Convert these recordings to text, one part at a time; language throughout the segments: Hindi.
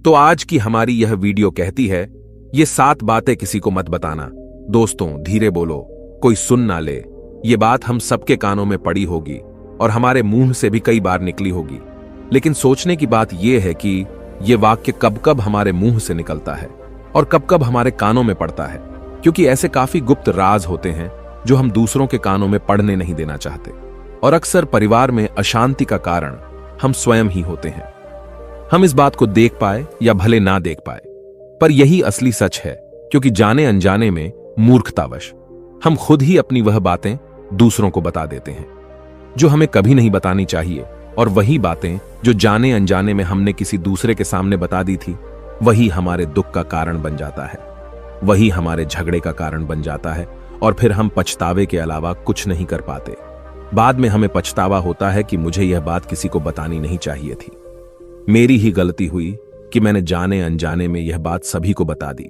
तो आज की हमारी यह वीडियो कहती है, ये 7 बातें किसी को मत बताना। दोस्तों, धीरे बोलो, कोई सुन ना ले। ये बात हम सबके कानों में पड़ी होगी और हमारे मुंह से भी कई बार निकली होगी, लेकिन सोचने की बात यह है कि यह वाक्य कब कब हमारे मुंह से निकलता है और कब कब हमारे कानों में पड़ता है, क्योंकि ऐसे काफी गुप्त राज होते हैं जो हम दूसरों के कानों में पड़ने नहीं देना चाहते। और अक्सर परिवार में अशांति का कारण हम स्वयं ही होते हैं। हम इस बात को देख पाए या भले ना देख पाए, पर यही असली सच है, क्योंकि जाने अनजाने में मूर्खतावश हम खुद ही अपनी वह बातें दूसरों को बता देते हैं जो हमें कभी नहीं बतानी चाहिए, और वही बातें जो जाने अनजाने में हमने किसी दूसरे के सामने बता दी थी, वही हमारे दुख का कारण बन जाता है, वही हमारे झगड़े का कारण बन जाता है, और फिर हम पछतावे के अलावा कुछ नहीं कर पाते। बाद में हमें पछतावा होता है कि मुझे यह बात किसी को बतानी नहीं चाहिए थी। मेरी ही गलती हुई कि मैंने जाने अनजाने में यह बात सभी को बता दी।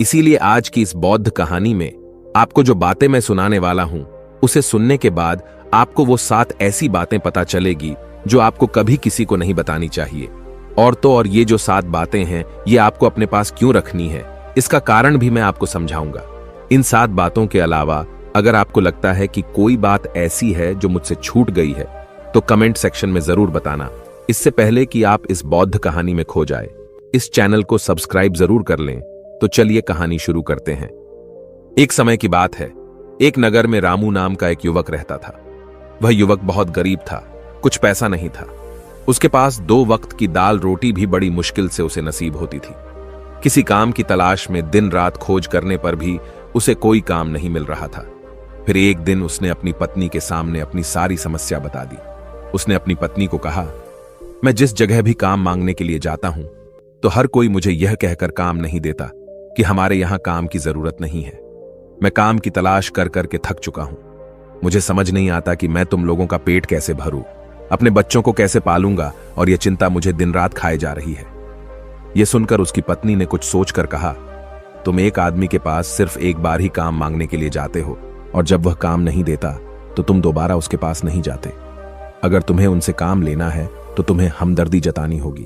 इसीलिए आज की इस बौद्ध कहानी में आपको जो बातें मैं सुनाने वाला हूं, उसे सुनने के बाद आपको वो 7 ऐसी बातें पता चलेगी जो आपको कभी किसी को नहीं बतानी चाहिए। और तो और ये जो 7 बातें हैं, ये आपको अपने पास क्यों रखनी है, इसका कारण भी मैं आपको समझाऊंगा। इन 7 बातों के अलावा अगर आपको लगता है कि कोई बात ऐसी है जो मुझसे छूट गई है, तो कमेंट सेक्शन में जरूर बताना। इससे पहले कि आप इस बौद्ध कहानी में खो जाए, इस चैनल को सब्सक्राइब जरूर कर लें। तो चलिए कहानी शुरू करते हैं। एक समय की बात है, एक नगर में रामू नाम का एक युवक रहता था। वह युवक बहुत गरीब था, कुछ पैसा नहीं था। उसके पास 2 वक्त की दाल रोटी भी बड़ी मुश्किल से उसे नसीब होती थी। किसी काम की तलाश में दिन रात खोज करने पर भी उसे कोई काम नहीं मिल रहा था। फिर एक दिन उसने अपनी पत्नी के सामने अपनी सारी समस्या बता दी। उसने अपनी पत्नी को कहा, मैं जिस जगह भी काम मांगने के लिए जाता हूं, तो हर कोई मुझे यह कहकर काम नहीं देता कि हमारे यहां काम की जरूरत नहीं है। मैं काम की तलाश कर करके थक चुका हूं। मुझे समझ नहीं आता कि मैं तुम लोगों का पेट कैसे भरूं, अपने बच्चों को कैसे पालूंगा, और यह चिंता मुझे दिन रात खाए जा रही है। यह सुनकर उसकी पत्नी ने कुछ सोचकर कहा, तुम एक आदमी के पास सिर्फ एक बार ही काम मांगने के लिए जाते हो, और जब वह काम नहीं देता तो तुम दोबारा उसके पास नहीं जाते। अगर तुम्हें उनसे काम लेना है तो तुम्हें हमदर्दी जतानी होगी,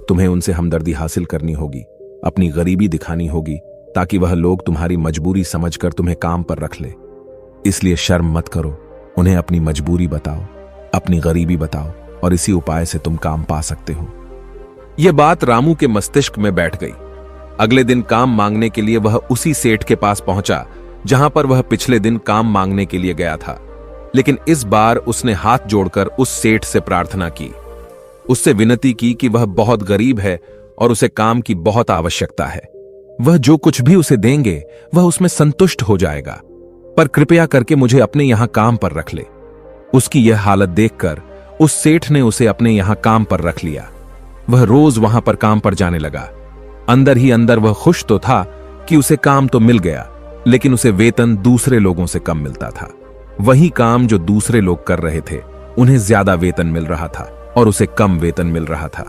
तुम्हें उनसे हमदर्दी हासिल करनी होगी, अपनी गरीबी दिखानी होगी, ताकि वह लोग तुम्हारी मजबूरी समझकर तुम्हें काम पर रख ले। इसलिए शर्म मत करो, उन्हें अपनी मजबूरी बताओ, अपनी गरीबी बताओ, और इसी उपाय से तुम काम पा सकते हो। यह बात रामू के मस्तिष्क में बैठ गई। अगले दिन काम मांगने के लिए वह उसी सेठ के पास पहुंचा जहां पर वह पिछले दिन काम मांगने के लिए गया था। लेकिन इस बार उसने हाथ जोड़कर उस सेठ से प्रार्थना की, उससे विनती की कि वह बहुत गरीब है और उसे काम की बहुत आवश्यकता है। वह जो कुछ भी उसे देंगे वह उसमें संतुष्ट हो जाएगा, पर कृपया करके मुझे अपने यहां काम पर रख ले। उसकी यह हालत देखकर उस सेठ ने उसे अपने यहां काम पर रख लिया। वह रोज वहां पर काम पर जाने लगा। अंदर ही अंदर वह खुश तो था कि उसे काम तो मिल गया, लेकिन उसे वेतन दूसरे लोगों से कम मिलता था। वही काम जो दूसरे लोग कर रहे थे, उन्हें ज्यादा वेतन मिल रहा था और उसे कम वेतन मिल रहा था।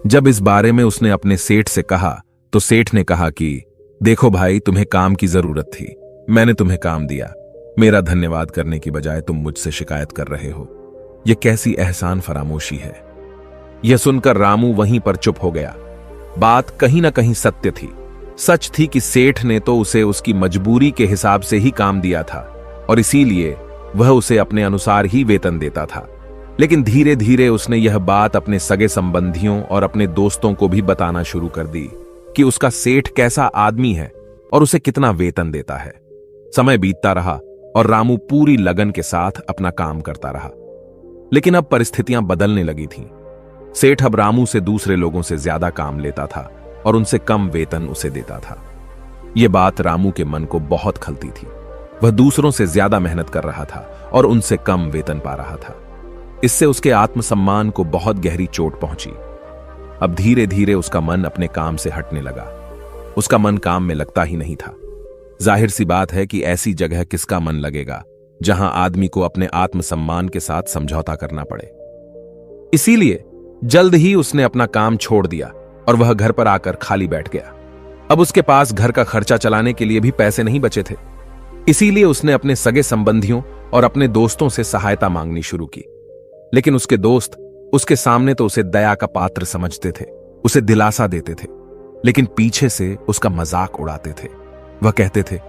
जब इस बारे में उसने अपने सेठ से कहा, तो सेठ ने कहा कि देखो भाई, तुम्हें काम की जरूरत थी, मैंने तुम्हें काम दिया। मेरा धन्यवाद करने की बजाय तुम मुझसे शिकायत कर रहे हो। यह कैसी एहसान फरामोशी है। यह सुनकर रामू वहीं पर चुप हो गया। बात कहीं ना कहीं सत्य थी। सच थी कि सेठ ने तो उसे उसकी मजबूरी के हिसाब से ही काम दिया था, और इसीलिए वह उसे अपने अनुसार ही वेतन देता था। लेकिन धीरे धीरे उसने यह बात अपने सगे संबंधियों और अपने दोस्तों को भी बताना शुरू कर दी कि उसका सेठ कैसा आदमी है और उसे कितना वेतन देता है। समय बीतता रहा और रामू पूरी लगन के साथ अपना काम करता रहा। लेकिन अब परिस्थितियां बदलने लगी थीं। सेठ अब रामू से दूसरे लोगों से ज्यादा काम लेता था और उनसे कम वेतन उसे देता था। यह बात रामू के मन को बहुत खलती थी। वह दूसरों से ज्यादा मेहनत कर रहा था और उनसे कम वेतन पा रहा था। इससे उसके आत्मसम्मान को बहुत गहरी चोट पहुंची। अब धीरे धीरे उसका मन अपने काम से हटने लगा। उसका मन काम में लगता ही नहीं था। जाहिर सी बात है कि ऐसी जगह किसका मन लगेगा जहां आदमी को अपने आत्मसम्मान के साथ समझौता करना पड़े। इसीलिए जल्द ही उसने अपना काम छोड़ दिया और वह घर पर आकर खाली बैठ गया। अब उसके पास घर का खर्चा चलाने के लिए भी पैसे नहीं बचे थे। इसीलिए उसने अपने सगे संबंधियों और अपने दोस्तों से सहायता मांगनी शुरू की। लेकिन उसके दोस्त उसके सामने तो उसे दया का पात्र समझते थे। उसे दिलासा देते थे, लेकिन पीछे से उसका मजाक उड़ाते थे। वह कहते थे,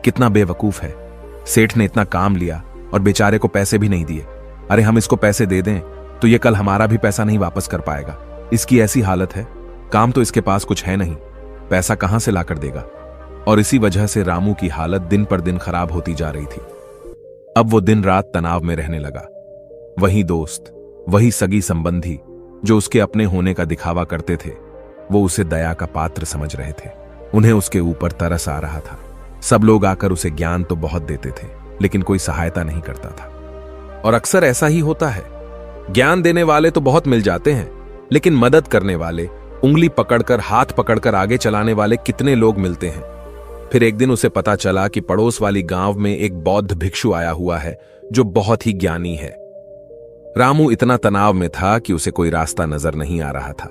कितना बेवकूफ है, सेठ ने इतना काम लिया और बेचारे को पैसे भी नहीं दिए। अरे हम इसको पैसे दे दें तो ये कल हमारा भी पैसा नहीं वापस कर पाएगा। इसकी ऐसी हालत है, काम तो इसके पास कुछ है नहीं, पैसा कहां से लाकर देगा। और इसी वजह से रामू की हालत दिन पर दिन खराब होती जा रही थी। अब वो दिन रात तनाव में रहने लगा। वही दोस्त, वही सगी संबंधी जो उसके अपने होने का दिखावा करते थे, वो उसे दया का पात्र समझ रहे थे। उन्हें उसके ऊपर तरस आ रहा था। सब लोग आकर उसे ज्ञान तो बहुत देते थे, लेकिन कोई सहायता नहीं करता था। और अक्सर ऐसा ही होता है, ज्ञान देने वाले तो बहुत मिल जाते हैं, लेकिन मदद करने वाले, उंगली पकड़कर, हाथ पकड़कर आगे चलाने वाले कितने लोग मिलते हैं। फिर एक दिन उसे पता चला कि पड़ोस वाली गांव में एक बौद्ध भिक्षु आया हुआ है जो बहुत ही ज्ञानी है। रामू इतना तनाव में था कि उसे कोई रास्ता नजर नहीं आ रहा था।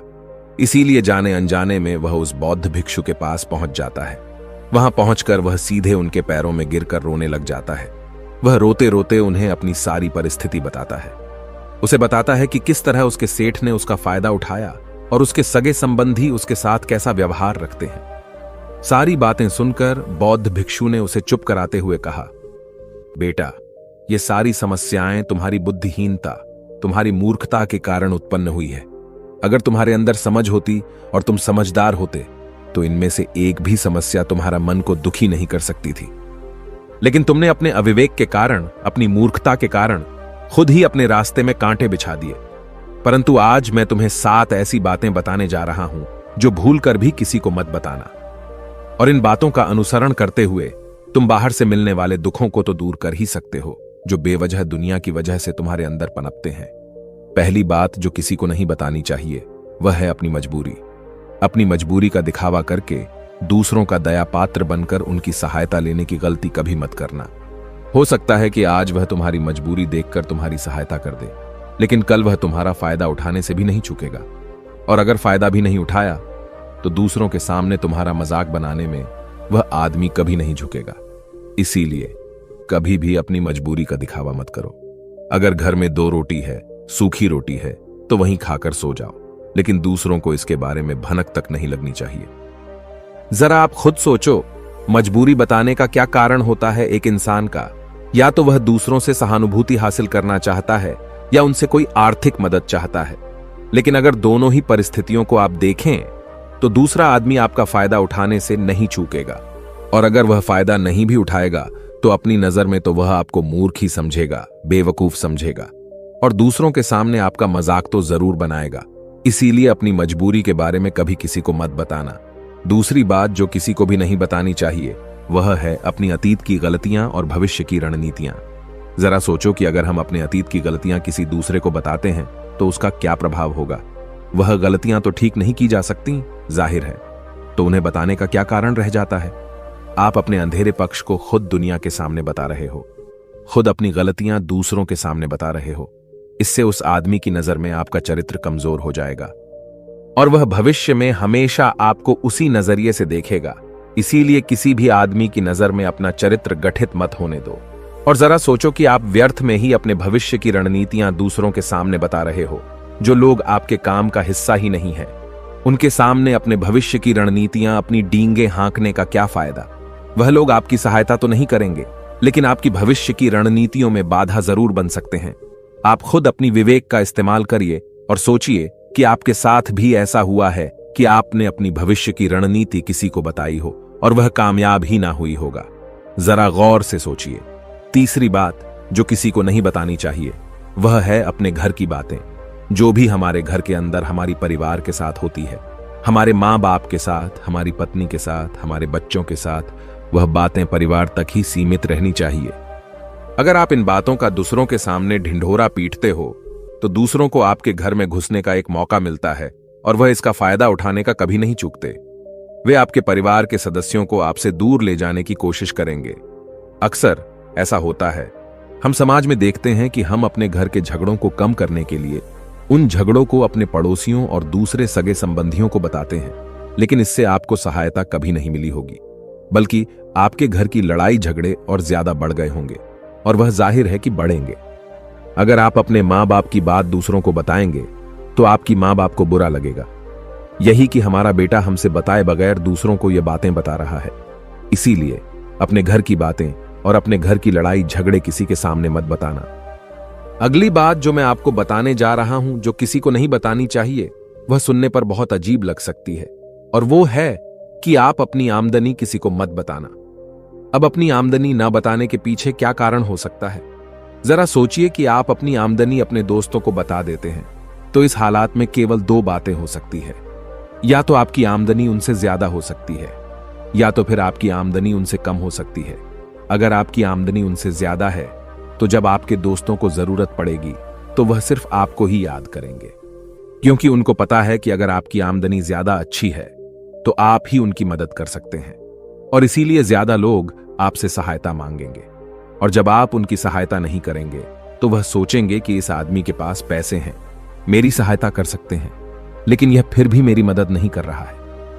इसीलिए जाने अनजाने में वह उस बौद्ध भिक्षु के पास पहुंच जाता है। वहां पहुंचकर वह सीधे उनके पैरों में गिरकर रोने लग जाता है। वह रोते रोते उन्हें अपनी सारी परिस्थिति बताता है। उसे बताता है कि किस तरह उसके सेठ ने उसका फायदा उठाया और उसके सगे संबंधी उसके साथ कैसा व्यवहार रखते हैं। सारी बातें सुनकर बौद्ध भिक्षु ने उसे चुप कराते हुए कहा, बेटा, ये सारी समस्याएं तुम्हारी बुद्धिहीनता, तुम्हारी मूर्खता के कारण उत्पन्न हुई है। अगर तुम्हारे अंदर समझ होती और तुम समझदार होते तो इनमें से एक भी समस्या तुम्हारा मन को दुखी नहीं कर सकती थी। लेकिन तुमने अपने अविवेक के कारण, अपनी मूर्खता के कारण खुद ही अपने रास्ते में कांटे बिछा दिए। परंतु आज मैं तुम्हें 7 ऐसी बातें बताने जा रहा हूं जो भूल कर भी किसी को मत बताना। और इन बातों का अनुसरण करते हुए तुम बाहर से मिलने वाले दुखों को तो दूर कर ही सकते हो जो बेवजह दुनिया की वजह से तुम्हारे अंदर पनपते हैं। पहली बात जो किसी को नहीं बतानी चाहिए वह है अपनी मजबूरी। अपनी मजबूरी का दिखावा करके दूसरों का दया पात्र बनकर उनकी सहायता लेने की गलती कभी मत करना। हो सकता है कि आज वह तुम्हारी मजबूरी देखकर तुम्हारी सहायता कर दे, लेकिन कल वह तुम्हारा फायदा उठाने से भी नहीं चूकेगा। और अगर फायदा भी नहीं उठाया तो दूसरों के सामने तुम्हारा मजाक बनाने में वह आदमी कभी नहीं झुकेगा। इसीलिए कभी भी अपनी मजबूरी का दिखावा मत करो। अगर घर में 2 रोटी है, सूखी रोटी है, तो वहीं खाकर सो जाओ, लेकिन दूसरों को इसके बारे में भनक तक नहीं लगनी चाहिए। जरा आप खुद सोचो, मजबूरी बताने का क्या कारण होता है एक इंसान का? या तो वह दूसरों से सहानुभूति हासिल करना चाहता है या उनसे कोई आर्थिक मदद चाहता है। लेकिन अगर दोनों ही परिस्थितियों को आप देखें तो दूसरा आदमी आपका फायदा उठाने से नहीं चूकेगा। और अगर वह फायदा नहीं भी उठाएगा तो अपनी नजर में तो वह आपको मूर्ख ही समझेगा, बेवकूफ समझेगा, और दूसरों के सामने आपका मजाक तो जरूर बनाएगा। इसीलिए अपनी मजबूरी के बारे में कभी किसी को मत बताना। दूसरी बात जो किसी को भी नहीं बतानी चाहिए वह है अपनी अतीत की गलतियां और भविष्य की रणनीतियां। जरा सोचो कि अगर हम अपने अतीत की गलतियां किसी दूसरे को बताते हैं तो उसका क्या प्रभाव होगा। वह गलतियां तो ठीक नहीं की जा सकती, जाहिर है, तो उन्हें बताने का क्या कारण रह जाता है? आप अपने अंधेरे पक्ष को खुद दुनिया के सामने बता रहे हो, खुद अपनी गलतियां दूसरों के सामने बता रहे हो। इससे उस आदमी की नजर में आपका चरित्र कमजोर हो जाएगा और वह भविष्य में हमेशा आपको उसी नजरिए से देखेगा। इसीलिए किसी भी आदमी की नजर में अपना चरित्र गठित मत होने दो। और जरा सोचो कि आप व्यर्थ में ही अपने भविष्य की रणनीतियां दूसरों के सामने बता रहे हो। जो लोग आपके काम का हिस्सा ही नहीं है, उनके सामने अपने भविष्य की रणनीतियां, अपनी डींगे हाँकने का क्या फायदा? वह लोग आपकी सहायता तो नहीं करेंगे, लेकिन आपकी भविष्य की रणनीतियों में बाधा जरूर बन सकते हैं। आप खुद अपनी विवेक का इस्तेमाल करिए और सोचिए कि आपके साथ भी ऐसा हुआ है कि आपने अपनी भविष्य की रणनीति किसी को बताई हो और वह कामयाब ही ना हुई होगा। जरा गौर से सोचिए। तीसरी बात जो किसी को नहीं बतानी चाहिए वह है अपने घर की बातें। जो भी हमारे घर के अंदर हमारी परिवार के साथ होती है, हमारे माँ बाप के साथ, हमारी पत्नी के साथ, हमारे बच्चों के साथ, वह बातें परिवार तक ही सीमित रहनी चाहिए। अगर आप इन बातों का दूसरों के सामने ढिंढोरा पीटते हो तो दूसरों को आपके घर में घुसने का एक मौका मिलता है और वह इसका फायदा उठाने का कभी नहीं चूकते। वे आपके परिवार के सदस्यों को आपसे दूर ले जाने की कोशिश करेंगे। अक्सर ऐसा होता है। हम समाज में देखते हैं कि हम अपने घर के झगड़ों को कम करने के लिए उन झगड़ों को अपने पड़ोसियों और दूसरे सगे संबंधियों को बताते हैं, लेकिन इससे आपको सहायता कभी नहीं मिली होगी, बल्कि आपके घर की लड़ाई झगड़े और ज्यादा बढ़ गए होंगे, और वह जाहिर है कि बढ़ेंगे। अगर आप अपने माँ बाप की बात दूसरों को बताएंगे तो आपकी माँ बाप को बुरा लगेगा। यही कि हमारा बेटा हमसे बताए बगैर दूसरों को ये बातें बता रहा है। इसीलिए अपने घर की बातें और अपने घर की लड़ाई झगड़े किसी के सामने मत बताना। अगली बात जो मैं आपको बताने जा रहा हूं, जो किसी को नहीं बतानी चाहिए, वह सुनने पर बहुत अजीब लग सकती है, और वो है कि आप अपनी आमदनी किसी को मत बताना। अब अपनी आमदनी ना बताने के पीछे क्या कारण हो सकता है? जरा सोचिए कि आप अपनी आमदनी अपने दोस्तों को बता देते हैं, तो इस हालात में केवल दो बातें हो सकती है। या तो आपकी आमदनी उनसे ज्यादा हो सकती है, या तो फिर आपकी आमदनी उनसे कम हो सकती है। अगर आपकी आमदनी उनसे ज्यादा है, तो जब आपके दोस्तों को जरूरत पड़ेगी तो वह सिर्फ आपको ही याद करेंगे, क्योंकि उनको पता है कि अगर आपकी आमदनी ज्यादा अच्छी है तो आप ही उनकी मदद कर सकते हैं, और इसीलिए ज्यादा लोग आपसे सहायता मांगेंगे। और जब आप उनकी सहायता नहीं करेंगे तो वह सोचेंगे कि इस आदमी के पास पैसे हैं, मेरी सहायता कर सकते हैं, लेकिन यह फिर भी मेरी मदद नहीं कर रहा है।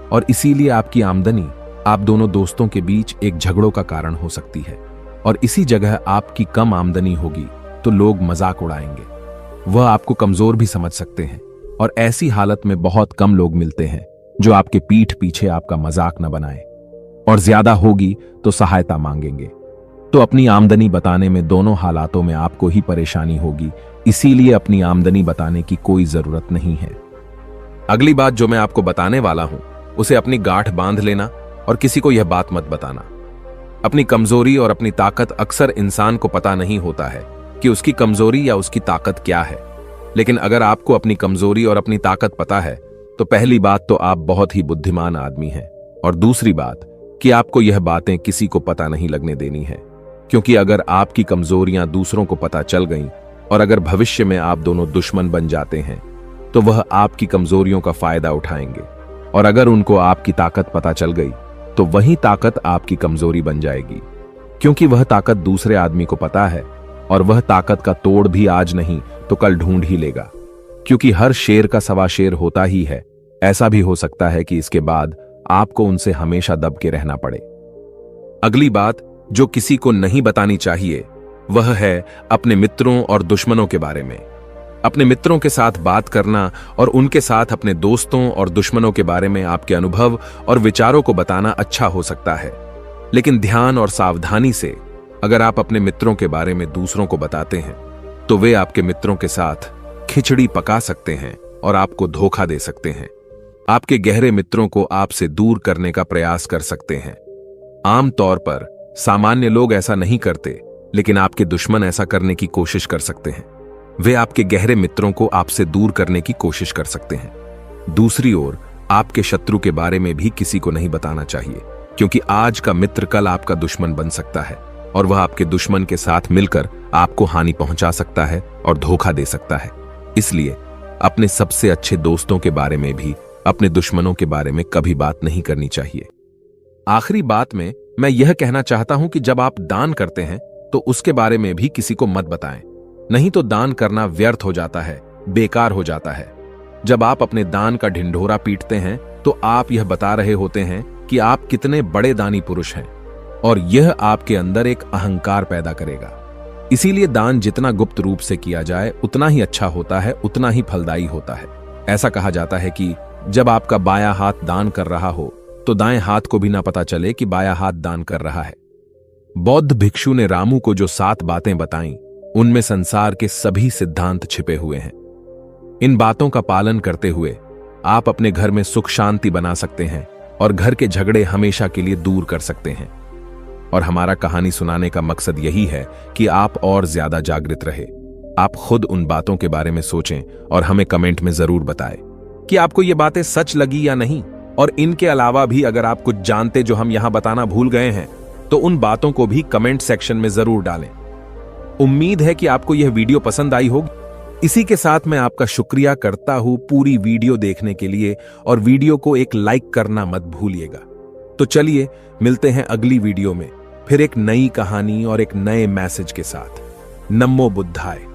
और इसीलिए आपकी आमदनी आप दोनों दोस्तों के बीच एक झगड़ों का कारण हो सकती है। और इसी जगह आपकी कम आमदनी होगी तो लोग मजाक उड़ाएंगे, वह आपको कमजोर भी समझ सकते हैं, और ऐसी हालत में बहुत कम लोग मिलते हैं जो आपके पीठ पीछे आपका मजाक न बनाए, और ज्यादा होगी तो सहायता मांगेंगे। तो अपनी आमदनी बताने में दोनों हालातों में आपको ही परेशानी होगी, इसीलिए अपनी आमदनी बताने की कोई जरूरत नहीं है। अगली बात जो मैं आपको बताने वाला हूं, उसे अपनी गांठ बांध लेना और किसी को यह बात मत बताना। अपनी कमजोरी और अपनी ताकत अक्सर इंसान को पता नहीं होता है कि उसकी कमजोरी या उसकी ताकत क्या है, लेकिन अगर आपको अपनी कमजोरी और अपनी ताकत पता है तो पहली बात तो आप बहुत ही बुद्धिमान आदमी हैं, और दूसरी बात कि आपको यह बातें किसी को पता नहीं लगने देनी है, क्योंकि अगर आपकी कमजोरियां दूसरों को पता चल गईं और अगर भविष्य में आप दोनों दुश्मन बन जाते हैं तो वह आपकी कमजोरियों का फायदा उठाएंगे, और अगर उनको आपकी ताकत पता चल गई तो वही ताकत आपकी कमजोरी बन जाएगी, क्योंकि वह ताकत दूसरे आदमी को पता है, और वह ताकत का तोड़ भी आज नहीं तो कल ढूंढ ही लेगा, क्योंकि हर शेर का सवा शेर होता ही है। ऐसा भी हो सकता है कि इसके बाद आपको उनसे हमेशा दब के रहना पड़े। अगली बात जो किसी को नहीं बतानी चाहिए वह है अपने मित्रों और दुश्मनों के बारे में। अपने मित्रों के साथ बात करना और उनके साथ अपने दोस्तों और दुश्मनों के बारे में आपके अनुभव और विचारों को बताना अच्छा हो सकता है, लेकिन ध्यान और सावधानी से। अगर आप अपने मित्रों के बारे में दूसरों को बताते हैं तो वे आपके मित्रों के साथ खिचड़ी पका सकते हैं और आपको धोखा दे सकते हैं। आपके गहरे मित्रों को आपसे दूर करने का प्रयास कर सकते हैं। आमतौर पर सामान्य लोग ऐसा नहीं करते, लेकिन आपके दुश्मन ऐसा करने की कोशिश कर सकते हैं। वे आपके गहरे मित्रों को आपसे दूर करने की कोशिश कर सकते हैं। दूसरी ओर आपके शत्रु के बारे में भी किसी को नहीं बताना चाहिए, क्योंकि आज का मित्र कल आपका दुश्मन बन सकता है, और वह आपके दुश्मन के साथ मिलकर आपको हानि पहुंचा सकता है और धोखा दे सकता है। इसलिए अपने सबसे अच्छे दोस्तों के बारे में भी अपने दुश्मनों के बारे में कभी बात नहीं करनी चाहिए। आखिरी बात में मैं यह कहना चाहता हूं कि जब आप दान करते हैं तो उसके बारे में भी किसी को मत बताएं, नहीं तो दान करना व्यर्थ हो जाता है, बेकार हो जाता है। जब आप अपने दान का ढिंढोरा पीटते हैं तो आप यह बता रहे होते हैं कि आप कितने बड़े दानी पुरुष हैं, और यह आपके अंदर एक अहंकार पैदा करेगा। इसीलिए दान जितना गुप्त रूप से किया जाए उतना ही अच्छा होता है, उतना ही फलदायी होता है। ऐसा कहा जाता है कि जब आपका बायां हाथ दान कर रहा हो तो दाएं हाथ को भी ना पता चले कि बायां हाथ दान कर रहा है। बौद्ध भिक्षु ने रामू को जो 7 बातें बताईं, उनमें संसार के सभी सिद्धांत छिपे हुए हैं। इन बातों का पालन करते हुए आप अपने घर में सुख शांति बना सकते हैं और घर के झगड़े हमेशा के लिए दूर कर सकते हैं। और हमारा कहानी सुनाने का मकसद यही है कि आप और ज्यादा जागृत रहे। आप खुद उन बातों के बारे में सोचें और हमें कमेंट में जरूर बताएं कि आपको ये बातें सच लगी या नहीं। और इनके अलावा भी अगर आप कुछ जानते जो हम यहां बताना भूल गए हैं तो उन बातों को भी कमेंट सेक्शन में जरूर डालें। उम्मीद है कि आपको यह वीडियो पसंद आई होगी। इसी के साथ मैं आपका शुक्रिया करता हूं पूरी वीडियो देखने के लिए, और वीडियो को एक लाइक करना मत भूलिएगा। तो चलिए मिलते हैं अगली वीडियो में फिर एक नई कहानी और एक नए मैसेज के साथ। नमो बुद्धाय।